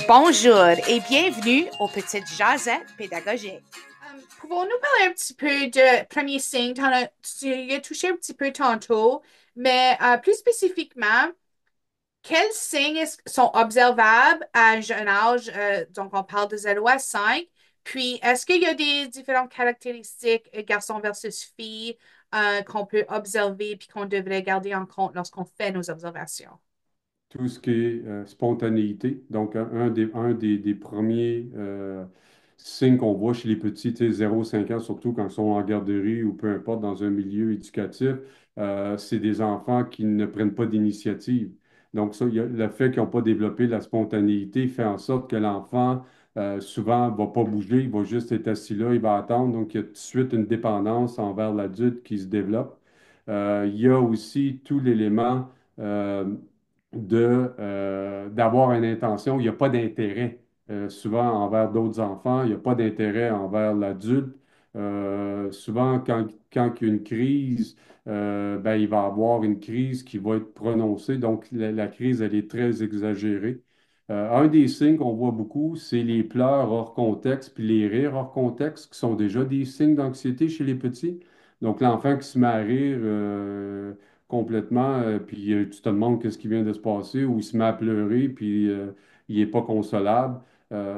Bonjour et bienvenue aux petites jasettes pédagogiques. Pouvons-nous parler un petit peu de premier signe? Tu y as touché un petit peu tantôt, mais plus spécifiquement, quels signes sont observables à un jeune âge? Donc, on parle de 0 à 5. Puis, est-ce qu'il y a des différentes caractéristiques, garçon versus fille, qu'on peut observer puis qu'on devrait garder en compte lorsqu'on fait nos observations? Tout ce qui est spontanéité. Donc, un des premiers signes qu'on voit chez les petits, tu sais, 0 ans, surtout quand ils sont en garderie ou peu importe, dans un milieu éducatif, c'est des enfants qui ne prennent pas d'initiative. Donc, ça, le fait qu'ils n'ont pas développé la spontanéité fait en sorte que l'enfant, souvent, va pas bouger, il va juste être assis là, il va attendre. Donc, il y a tout de suite une dépendance envers l'adulte qui se développe. Il y a aussi tout l'élément d'avoir une intention. Il n'y a pas d'intérêt souvent envers d'autres enfants, il n'y a pas d'intérêt envers l'adulte. Souvent, quand il y a une crise, ben, il va y avoir une crise qui va être prononcée. Donc, la crise, elle est très exagérée. Un des signes qu'on voit beaucoup, c'est les pleurs hors contexte puis les rires hors contexte, qui sont déjà des signes d'anxiété chez les petits. Donc, l'enfant qui se met à rire complètement, puis tu te demandes qu'est-ce qui vient de se passer, ou il se met à pleurer, puis il n'est pas consolable.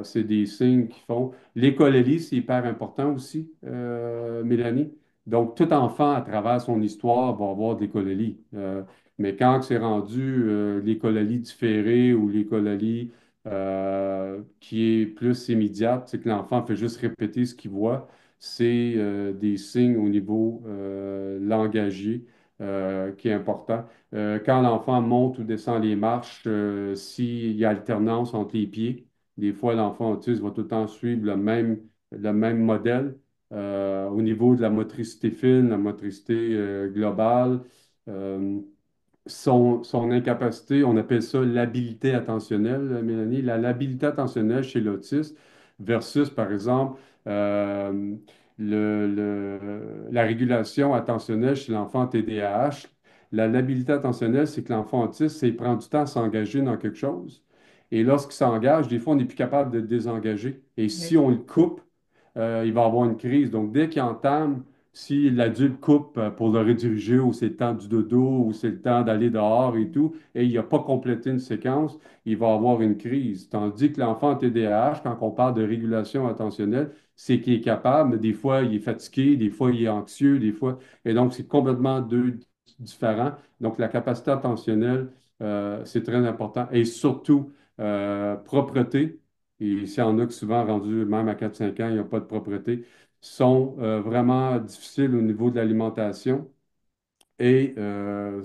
C'est des signes qui font. L'écololie, c'est hyper important aussi, Mélanie. Donc, tout enfant, à travers son histoire, va avoir de l'écololie. Mais quand c'est rendu l'écololie différée ou l'écololie qui est plus immédiate, c'est que l'enfant fait juste répéter ce qu'il voit, c'est des signes au niveau langagier qui est important. Quand l'enfant monte ou descend les marches, s'il y a alternance entre les pieds, des fois l'enfant autiste va tout le temps suivre le même modèle. Au niveau de la motricité fine, la motricité globale, euh, son incapacité, on appelle ça l'habilité attentionnelle, Mélanie. L'habilité attentionnelle chez l'autiste versus, par exemple, euh, la régulation attentionnelle chez l'enfant TDAH. L'habilité attentionnelle, c'est que l'enfant autiste, c'est il prend du temps à s'engager dans quelque chose. Et lorsqu'il s'engage, des fois, on n'est plus capable de le désengager. Et si Oui. on le coupe, il va avoir une crise. Donc, dès qu'il entame si l'adulte coupe pour le rediriger ou c'est le temps du dodo ou c'est le temps d'aller dehors et tout, et il n'a pas complété une séquence, il va avoir une crise. Tandis que l'enfant TDAH, quand on parle de régulation attentionnelle, c'est qu'il est capable, mais des fois il est fatigué, des fois il est anxieux, des fois. Et donc, c'est complètement deux différents. Donc, la capacité attentionnelle, c'est très important. Et surtout, propreté. Et s'il y en a qui souvent rendus même à 4 5 ans, il n'y a pas de propreté sont vraiment difficiles au niveau de l'alimentation et, euh,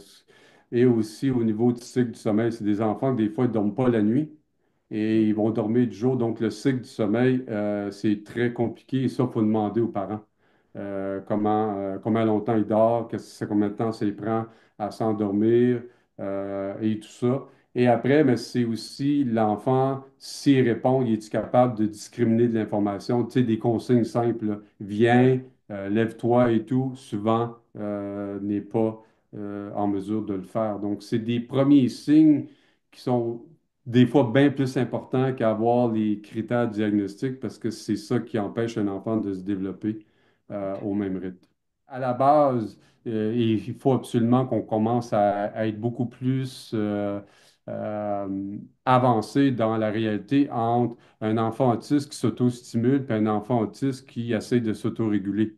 et aussi au niveau du cycle du sommeil. C'est des enfants que des fois, ils ne dorment pas la nuit et ils vont dormir du jour. Donc, le cycle du sommeil, c'est très compliqué et ça, il faut demander aux parents. Combien longtemps il dort, combien de temps ça lui prend à s'endormir et tout ça. Et après, mais c'est aussi l'enfant, s'il répond, il est capable de discriminer de l'information? Tu sais, des consignes simples, là. Oui. Viens, lève-toi et tout, souvent n'est pas en mesure de le faire. Donc, c'est des premiers signes qui sont des fois bien plus importants qu'avoir les critères diagnostiques parce que c'est ça qui empêche un enfant de se développer au même rythme. À la base, il faut absolument qu'on commence à être beaucoup plus avancé dans la réalité entre un enfant autiste qui s'auto-stimule et un enfant autiste qui essaie de s'autoréguler.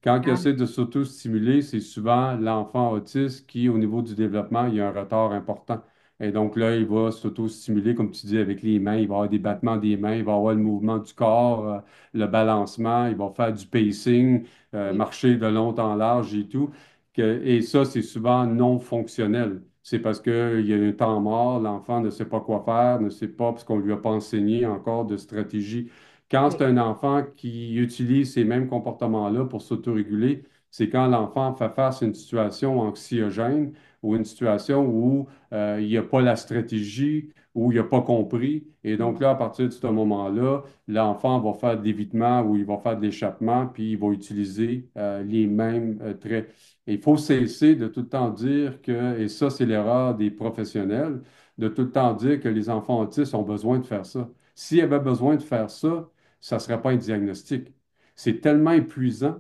Quand il Ah, essaie de s'auto-stimuler, c'est souvent l'enfant autiste qui, au niveau du développement, il y a un retard important. Et donc là, il va s'auto-stimuler, comme tu dis, avec les mains. Il va avoir des battements des mains, il va avoir le mouvement du corps, le balancement, il va faire du pacing, oui. marcher de long en large et tout. Et ça, c'est souvent non fonctionnel. C'est parce qu'il y a un temps mort, l'enfant ne sait pas quoi faire, ne sait pas, parce qu'on ne lui a pas enseigné encore de stratégie. Quand c'est Oui. un enfant qui utilise ces mêmes comportements-là pour s'autoréguler, c'est quand l'enfant fait face à une situation anxiogène ou une situation où il n'y a pas la stratégie, où il n'a pas compris. Et donc là, à partir de ce moment-là, l'enfant va faire de l'évitement ou il va faire de l'échappement, puis il va utiliser les mêmes traits. Et il faut cesser de tout le temps dire que, et ça, c'est l'erreur des professionnels, de tout le temps dire que les enfants autistes ont besoin de faire ça. S'il avait besoin de faire ça, ça ne serait pas un diagnostic. C'est tellement épuisant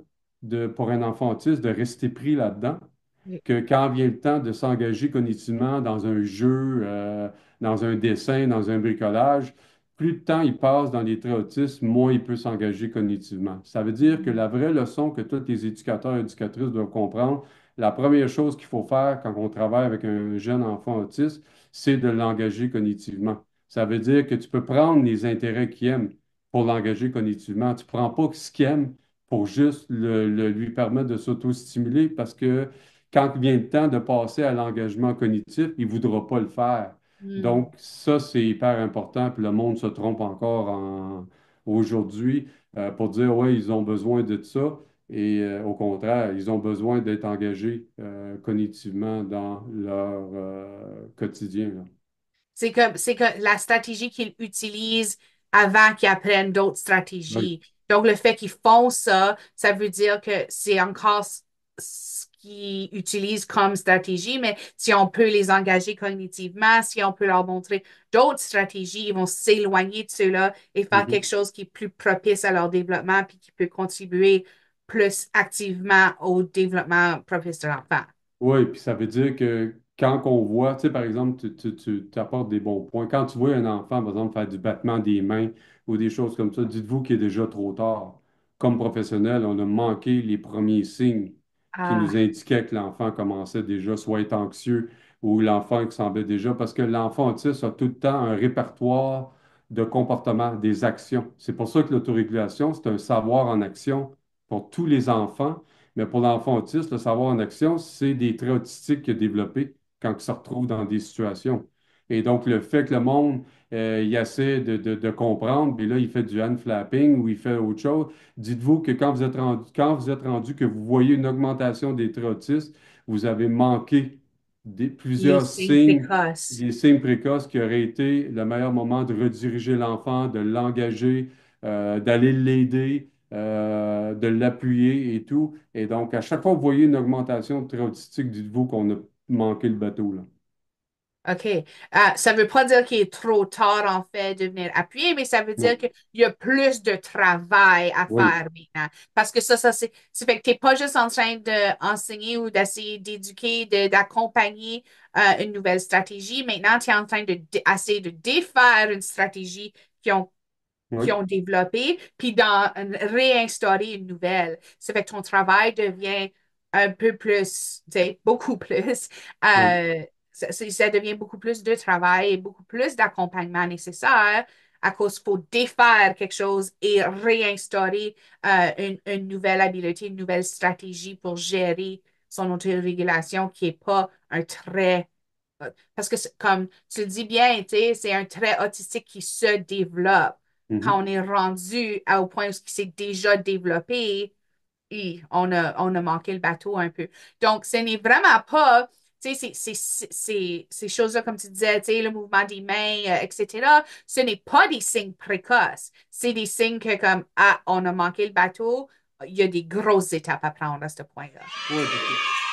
pour un enfant autiste de rester pris là-dedans que quand vient le temps de s'engager cognitivement dans un jeu, dans un dessin, dans un bricolage, plus de temps il passe dans les traits autistes, moins il peut s'engager cognitivement. Ça veut dire que la vraie leçon que tous les éducateurs et éducatrices doivent comprendre, la première chose qu'il faut faire quand on travaille avec un jeune enfant autiste, c'est de l'engager cognitivement. Ça veut dire que tu peux prendre les intérêts qu'il aime pour l'engager cognitivement. Tu ne prends pas ce qu'il aime pour juste lui permettre de s'auto-stimuler parce que quand il vient le temps de passer à l'engagement cognitif, il ne voudra pas le faire. Hmm. Donc, ça, c'est hyper important. Puis le monde se trompe encore aujourd'hui pour dire, ouais, ils ont besoin de ça. Et au contraire, ils ont besoin d'être engagés cognitivement dans leur quotidien, là. C'est que la stratégie qu'ils utilisent avant qu'ils apprennent d'autres Oui. stratégies. Donc, le fait qu'ils font ça, ça veut dire que c'est encore ce qu'ils utilisent comme stratégie, mais si on peut les engager cognitivement, si on peut leur montrer d'autres stratégies, ils vont s'éloigner de cela et faire quelque Mhm. chose qui est plus propice à leur développement puis qui peut contribuer plus activement au développement propice de l'enfant. Oui, puis ça veut dire que quand on voit, tu sais, par exemple, tu apportes des bons points. Quand tu vois un enfant, par exemple, faire du battement des mains ou des choses comme ça, dites-vous qu'il est déjà trop tard. Comme professionnel, on a manqué les premiers signes qui nous Ah, indiquaient que l'enfant commençait déjà soit à être anxieux ou l'enfant qui semblait déjà, parce que l'enfant autiste a tout le temps un répertoire de comportements, des actions. C'est pour ça que l'autorégulation, c'est un savoir en action pour tous les enfants. Mais pour l'enfant autiste, le savoir en action, c'est des traits autistiques qu'il a développés quand il se retrouve dans des situations. Et donc, le fait que le monde, il essaie de comprendre, puis là, il fait du hand flapping ou il fait autre chose, dites-vous que quand vous êtes rendu que vous voyez une augmentation des traits autistes, vous avez manqué les plusieurs signes signes, précoces. des signes précoces qui auraient été le meilleur moment de rediriger l'enfant, de l'engager, d'aller l'aider, de l'appuyer et tout. Et donc, à chaque fois que vous voyez une augmentation de traits autistiques, dites-vous qu'on a manqué le bateau, là. OK. Ça veut pas dire qu'il est trop tard, en fait, de venir appuyer, mais ça veut dire Non. qu'il y a plus de travail à Oui. faire maintenant. Parce que ça, c'est fait que t'es pas juste en train d'enseigner ou d'essayer d'éduquer, d'accompagner une nouvelle stratégie. Maintenant, tu es en train d'essayer de défaire une stratégie qu'ils ont, Oui. qu'ils ont développée, puis d'en réinstaurer une nouvelle. Ça fait que ton travail devient un peu plus, tu sais, beaucoup plus. Oui. euh, ça devient beaucoup plus de travail et beaucoup plus d'accompagnement nécessaire à cause qu'il faut défaire quelque chose et réinstaurer une nouvelle habileté, une nouvelle stratégie pour gérer son autorégulation qui n'est pas un trait. Parce que, comme tu le dis bien, tu sais, c'est un trait autistique qui se développe. Quand Mhm. on est rendu au point où il s'est déjà développé, on a manqué le bateau un peu. Donc, ce n'est vraiment pas, tu sais, ces choses-là, comme tu disais, tu sais, le mouvement des mains, etc., ce n'est pas des signes précoces. C'est des signes que, comme, ah, on a manqué le bateau, il y a des grosses étapes à prendre à ce point-là. Oui,